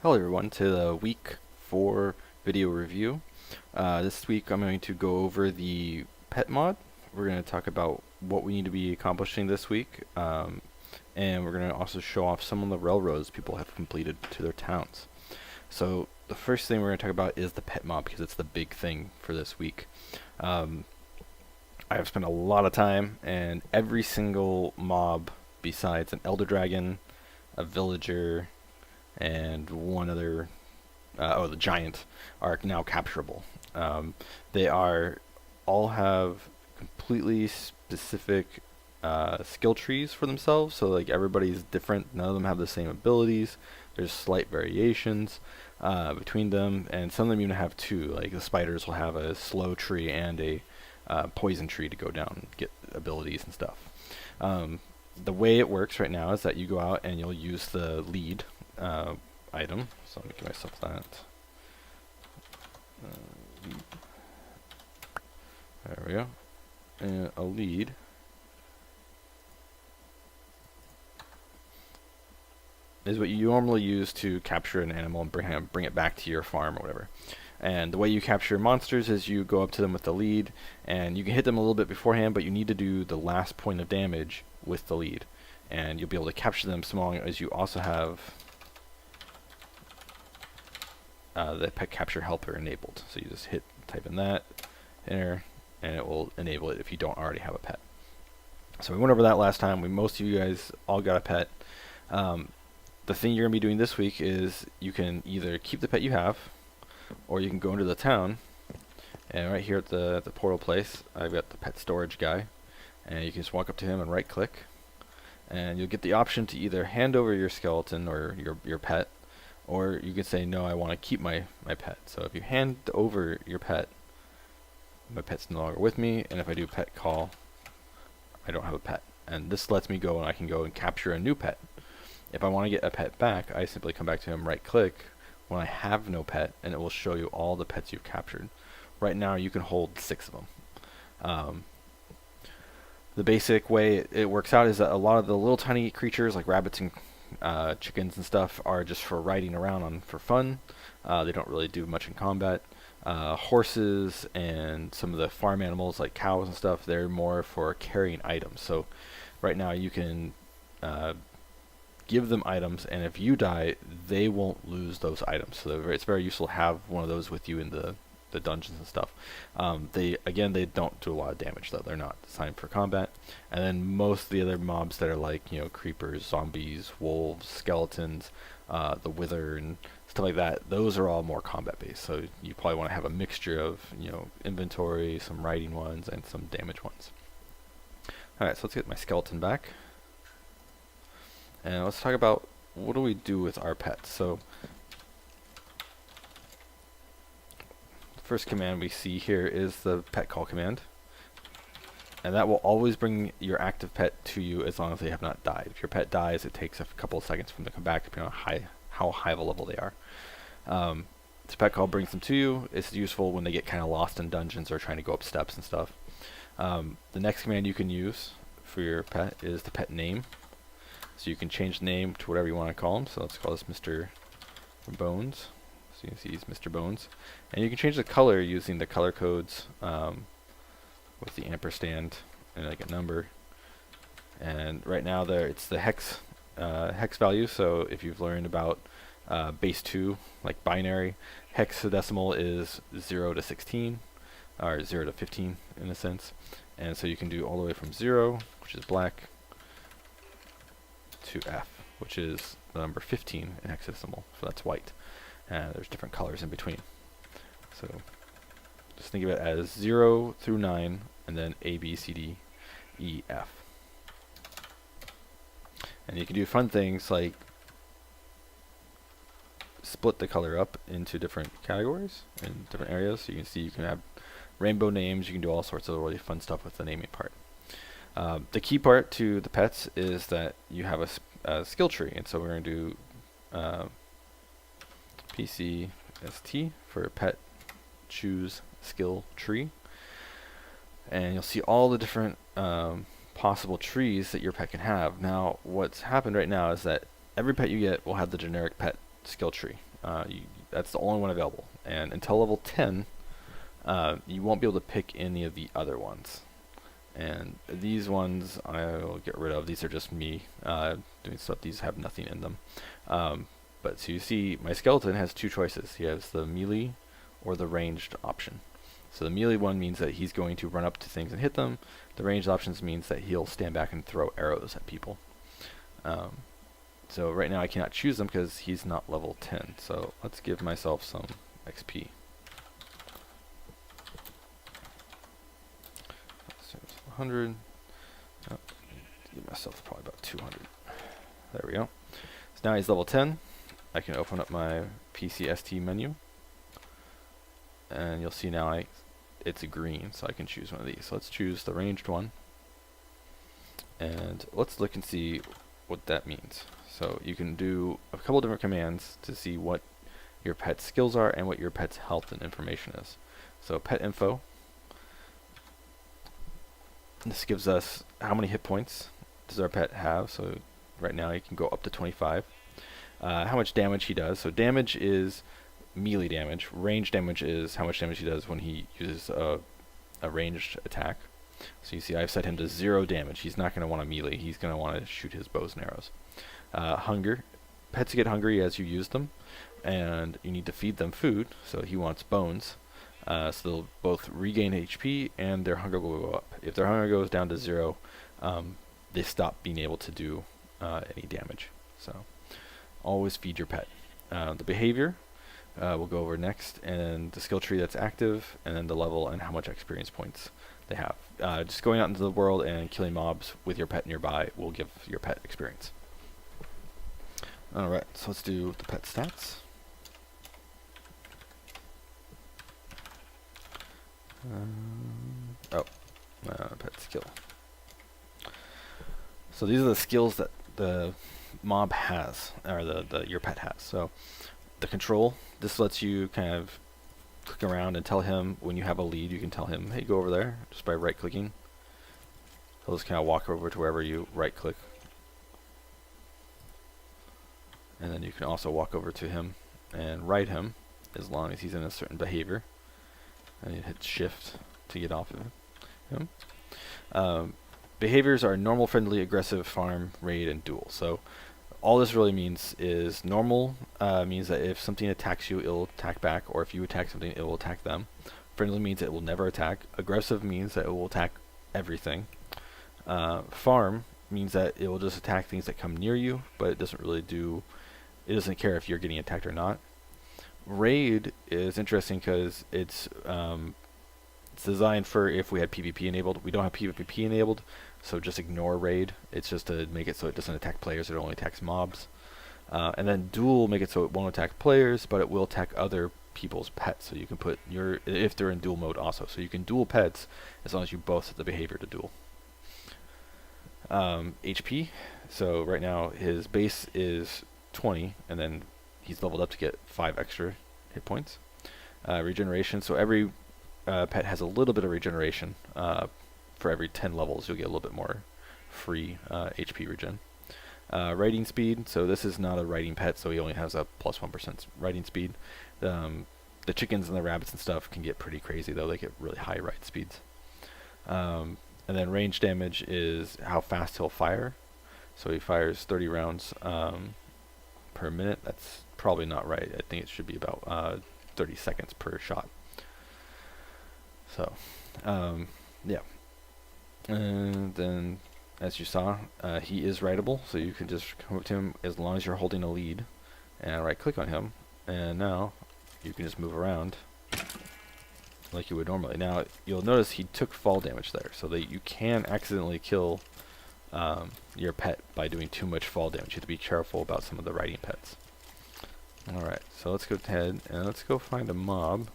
Hello everyone to the week 4 video review. This week I'm going to go over the pet mod. We're going to talk about what we need to be accomplishing this week, and we're going to also show off some of the railroads people have completed to their towns. So the first thing we're going to talk about is the pet mod because it's the big thing for this week. I have spent a lot of time, and every single mob besides an elder dragon, a villager, and one other, the giant, are now capturable. They all have completely specific skill trees for themselves, so like everybody's different. None of them have the same abilities. There's slight variations between them, and some of them even have two. Like the spiders will have a slow tree and a poison tree to go down and get abilities and stuff. The way it works right now is that you go out and you'll use the lead item. So let me give myself that. There we go. And a lead. Is what you normally use to capture an animal and bring it back to your farm or whatever. And the way you capture monsters is you go up to them with the lead, and you can hit them a little bit beforehand, but you need to do the last point of damage with the lead. And you'll be able to capture them so long as you also have the pet capture helper enabled. So you just type in that, enter, and it will enable it if you don't already have a pet. So we went over that last time. Most of you guys all got a pet. The thing you're going to be doing this week is you can either keep the pet you have, or you can go into the town, and right here at the portal place, I've got the pet storage guy, and you can just walk up to him and right click, and you'll get the option to either hand over your skeleton or your pet, or you can say, no, I want to keep my pet. So if you hand over your pet, my pet's no longer with me, and if I do pet call, I don't have a pet. And this lets me go, and I can go and capture a new pet. If I want to get a pet back, I simply come back to him, right click when I have no pet, and it will show you all the pets you've captured. Right now you can hold 6 of them. The basic way it works out is that a lot of the little tiny creatures like rabbits and chickens and stuff are just for riding around for fun. They don't really do much in combat. Horses and some of the farm animals like cows and stuff, they're more for carrying items. So right now you can give them items, and if you die, they won't lose those items. So it's very useful to have one of those with you in the dungeons and stuff. They don't do a lot of damage though. They're not designed for combat. And then most of the other mobs that are like, creepers, zombies, wolves, skeletons, the wither and stuff like that, those are all more combat based. So you probably want to have a mixture of, inventory, some riding ones, and some damage ones. Alright, so let's get my skeleton back. And let's talk about what do we do with our pets. So the first command we see here is the pet call command, and that will always bring your active pet to you as long as they have not died. If your pet dies, it takes a couple of seconds for them to come back, depending on how high of a level they are. This pet call brings them to you. It's useful when they get kind of lost in dungeons or trying to go up steps and stuff. The next command you can use for your pet is the pet name. So you can change the name to whatever you want to call him. So let's call this Mr. Bones. So you can see he's Mr. Bones. And you can change the color using the color codes with the ampersand and like a number. And right now it's the hex value. So if you've learned about base 2, like binary, hexadecimal is 0 to 16, or 0 to 15 in a sense. And so you can do all the way from 0, which is black, to F, which is the number 15 in hexadecimal, so that's white. And there's different colors in between. So just think of it as 0 through 9, and then A, B, C, D, E, F. And you can do fun things like split the color up into different categories in different areas. So you can see you can have rainbow names, you can do all sorts of really fun stuff with the naming part. The key part to the pets is that you have a skill tree, and so we're going to do PCST for pet choose skill tree, and you'll see all the different possible trees that your pet can have. Now, what's happened right now is that every pet you get will have the generic pet skill tree, That's the only one available. And until level 10, you won't be able to pick any of the other ones. And these ones I'll get rid of. These are just me doing stuff. These have nothing in them. But so you see, my skeleton has two choices. He has the melee or the ranged option. So the melee one means that he's going to run up to things and hit them. The ranged options means that he'll stand back and throw arrows at people. So right now I cannot choose them because he's not level 10. So let's give myself some XP. So 100. Oh, give myself probably about 200. There we go. So now he's level 10. I can open up my PCST menu, and you'll see now it's a green, so I can choose one of these. So let's choose the ranged one, and let's look and see what that means. So you can do a couple different commands to see what your pet's skills are and what your pet's health and information is. So pet info, this gives us how many hit points does our pet have. So right now he can go up to 25. How much damage he does. So damage is melee damage. Range damage is how much damage he does when he uses a ranged attack. So you see I've set him to 0 damage. He's not going to want to melee. He's going to want to shoot his bows and arrows. Hunger. Pets get hungry as you use them, and you need to feed them food. So he wants bones. So they'll both regain HP and their hunger will go up. If their hunger goes down to 0, they stop being able to do any damage. So always feed your pet. The behavior we'll go over next, and the skill tree that's active, and then the level and how much experience points they have. Just going out into the world and killing mobs with your pet nearby will give your pet experience. Alright, so let's do the pet stats. Pet skill. So these are the skills that the mob has, or your pet has. So the control, this lets you kind of click around and tell him when you have a lead. You can tell him, hey, go over there, just by right clicking. He'll just kind of walk over to wherever you right click, and then you can also walk over to him and ride him as long as he's in a certain behavior, and you hit shift to get off of him. Behaviors are normal, friendly, aggressive, farm, raid, and duel. So all this really means is normal means that if something attacks you, it will attack back, or if you attack something, it will attack them. Friendly means it will never attack. Aggressive means that it will attack everything. Farm means that it will just attack things that come near you, but it doesn't really it doesn't care if you're getting attacked or not. Raid is interesting because it's designed for if we had PvP enabled. We don't have PvP enabled, so just ignore raid. It's just to make it so it doesn't attack players, it only attacks mobs. And then duel, make it so it won't attack players, but it will attack other people's pets. So you can put if they're in duel mode also. So you can duel pets as long as you both have the behavior to duel. HP, so right now his base is 20, and then he's leveled up to get 5 extra hit points. Regeneration, so every pet has a little bit of regeneration. For every 10 levels, you'll get a little bit more free HP regen. Riding speed, so this is not a riding pet, so he only has a plus 1% riding speed. The chickens and the rabbits and stuff can get pretty crazy, though. They get really high ride speeds. And then range damage is how fast he'll fire. So he fires 30 rounds per minute. That's probably not right. I think it should be about 30 seconds per shot. So, yeah. And then, as you saw, he is rideable, so you can just come up to him as long as you're holding a lead, and right-click on him, and now you can just move around like you would normally. Now, you'll notice he took fall damage there, so that you can accidentally kill your pet by doing too much fall damage. You have to be careful about some of the riding pets. Alright, so let's go ahead and let's go find a mob,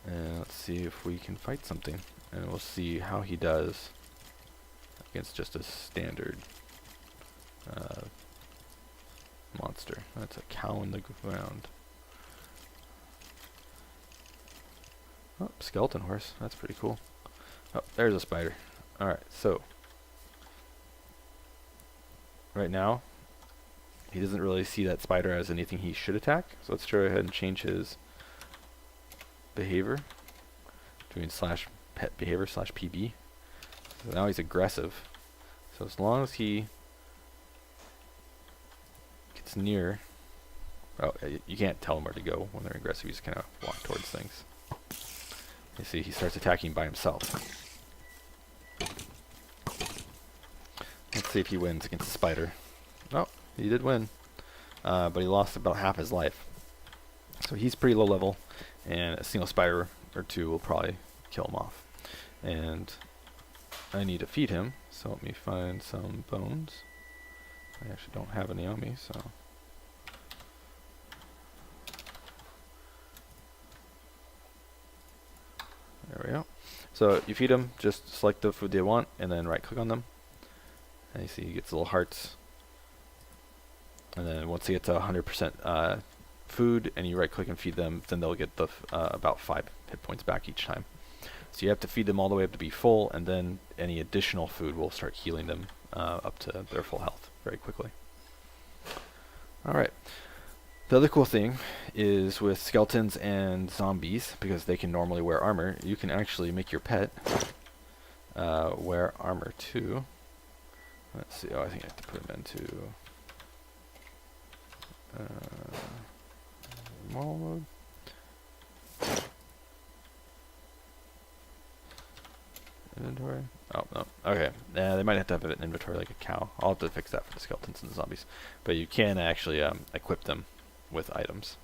and let's see if we can fight something. And we'll see how he does against just a standard monster. That's a cow in the ground. Oh, skeleton horse. That's pretty cool. Oh, there's a spider. Alright, so right now he doesn't really see that spider as anything he should attack. So let's try ahead and change his behavior. Doing /pet behavior /PB. So now he's aggressive. So as long as he gets near, oh, you can't tell him where to go when they're aggressive. You just kind of walk towards things. You see, he starts attacking by himself. Let's see if he wins against the spider. Oh, he did win, but he lost about half his life. So he's pretty low level, and a single spider or two will probably kill him off. And I need to feed him, so let me find some bones. I actually don't have any on me, so. There we go. So you feed them, just select the food they want, and then right click on them. And you see he gets little hearts. And then once they get to 100% food, and you right click and feed them, then they'll get the about 5 hit points back each time. So you have to feed them all the way up to be full, and then any additional food will start healing them up to their full health very quickly. Alright. The other cool thing is with skeletons and zombies, because they can normally wear armor, you can actually make your pet wear armor too. Let's see, oh, I think I have to put him into normal mode. Inventory? Oh, no. Okay. They might have to have an inventory like a cow. I'll have to fix that for the skeletons and the zombies. But you can actually equip them with items.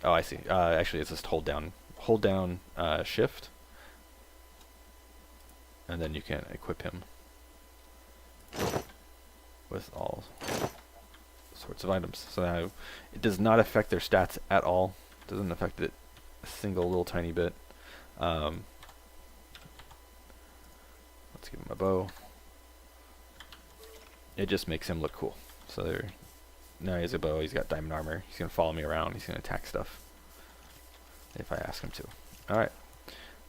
Oh, I see. Actually, it's just hold down shift, and then you can equip him with all sorts of items. So now it does not affect their stats at all. Doesn't affect it a single little tiny bit. Let's give him a bow. It just makes him look cool. So there. Now he has a bow, he's got diamond armor, he's going to follow me around, he's going to attack stuff if I ask him to. Alright,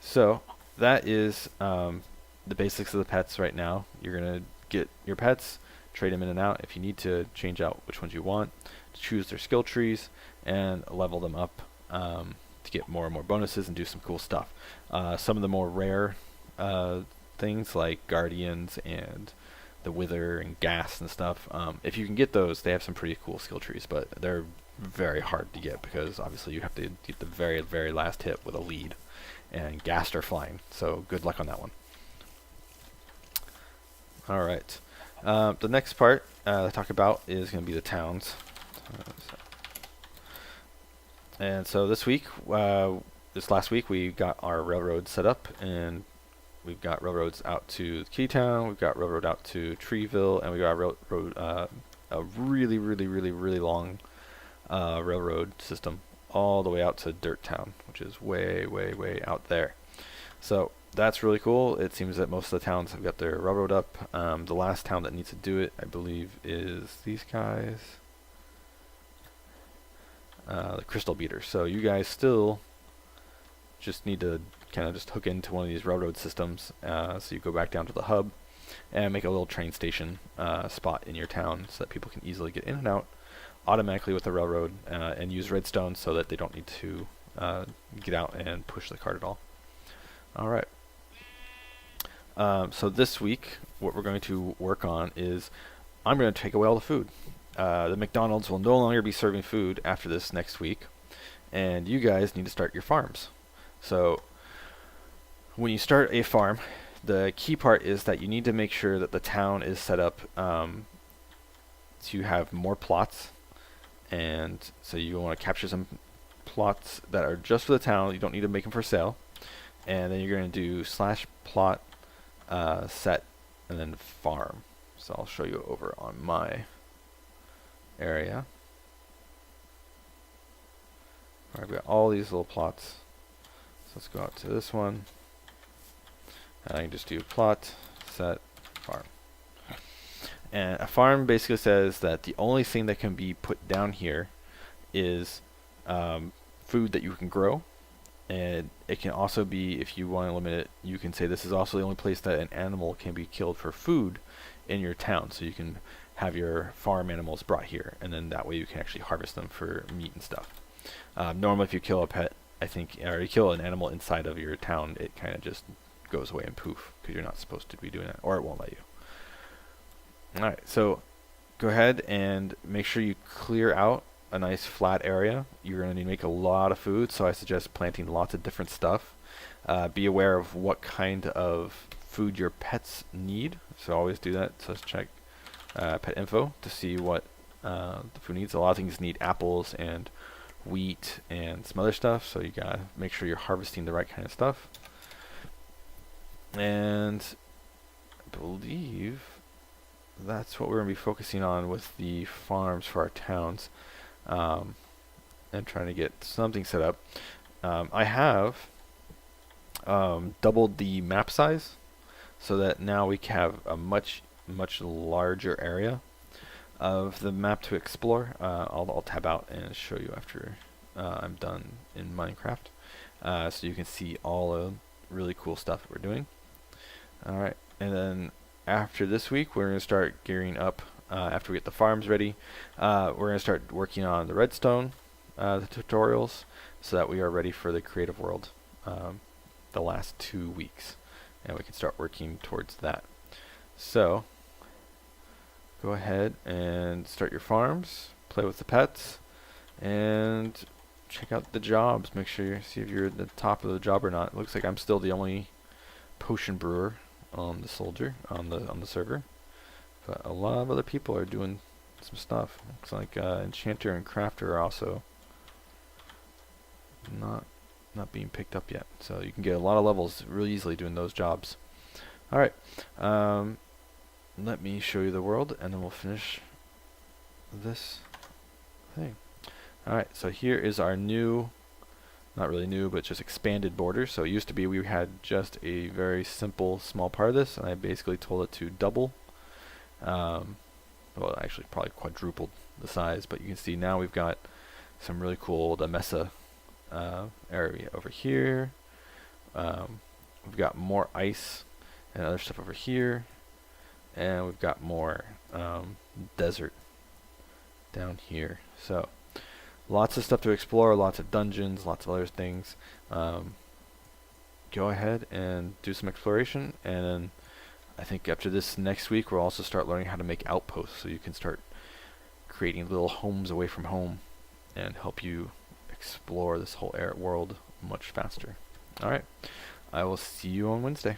so that is the basics of the pets right now. You're going to get your pets, trade them in and out if you need to, change out which ones you want, choose their skill trees, and level them up to get more and more bonuses and do some cool stuff. Some of the more rare things like guardians and the wither and gas and stuff, if you can get those, they have some pretty cool skill trees, but they're very hard to get because obviously you have to get the very, very last hit with a lead, and ghast are flying, so good luck on that one. Alright, the next part to talk about is going to be the towns. And so this last week we got our railroad set up, and we've got railroads out to Keytown, we've got railroad out to Treeville, and we got a really, really, really, really long railroad system all the way out to Dirt Town, which is way, way, way out there. So that's really cool. It seems that most of the towns have got their railroad up. The last town that needs to do it, I believe, is these guys, the Crystal Beaters. So you guys still just need to kind of just hook into one of these railroad systems, so you go back down to the hub and make a little train station spot in your town so that people can easily get in and out automatically with the railroad, and use redstone so that they don't need to get out and push the cart at all. Alright, so this week what we're going to work on is I'm going to take away all the food. The McDonald's will no longer be serving food after this next week, and you guys need to start your farms. So when you start a farm, the key part is that you need to make sure that the town is set up to have more plots. And so you want to capture some plots that are just for the town. You don't need to make them for sale. And then you're going to do /plot set and then farm. So I'll show you over on my area. I've got all these little plots. So let's go out to this one. And I can just do plot, set, farm. And a farm basically says that the only thing that can be put down here is food that you can grow. And it can also be, if you want to limit it, you can say this is also the only place that an animal can be killed for food in your town. So you can have your farm animals brought here, and then that way you can actually harvest them for meat and stuff. Normally, if you kill a pet, I think, or you kill an animal inside of your town, it kind of just goes away and poof, because you're not supposed to be doing that, or it won't let you. Alright, so go ahead and make sure you clear out a nice flat area. You're going to need to make a lot of food, so I suggest planting lots of different stuff. Be aware of what kind of food your pets need, so always do that. So let's check pet info to see what the food needs. A lot of things need apples and wheat and some other stuff, so you gotta make sure you're harvesting the right kind of stuff. And I believe that's what we're going to be focusing on with the farms for our towns, and trying to get something set up. I have doubled the map size so that now we can have a much larger area of the map to explore. I'll tab out and show you after I'm done in Minecraft, so you can see all the really cool stuff that we're doing. Alright, and then after this week we're going to start gearing up. After we get the farms ready, we're going to start working on the redstone, the tutorials, so that we are ready for the creative world the last 2 weeks, and we can start working towards that. So go ahead and start your farms, play with the pets, and check out the jobs. Make sure you see if you're at the top of the job or not. It looks like I'm still the only potion brewer on the on the server, but a lot of other people are doing some stuff. Looks like enchanter and crafter are also not being picked up yet, so you can get a lot of levels really easily doing those jobs. Alright, let me show you the world and then we'll finish this thing. Alright, so here is our new, not really new, but just expanded border. So it used to be we had just a very simple small part of this, and I basically told it to double, well actually probably quadrupled the size, but you can see now we've got some really cool the Mesa area over here. We've got more ice and other stuff over here, and we've got more desert down here. So lots of stuff to explore, lots of dungeons, lots of other things. Go ahead and do some exploration, and then I think after this next week we'll also start learning how to make outposts, so you can start creating little homes away from home and help you explore this whole world much faster. Alright, I will see you on Wednesday.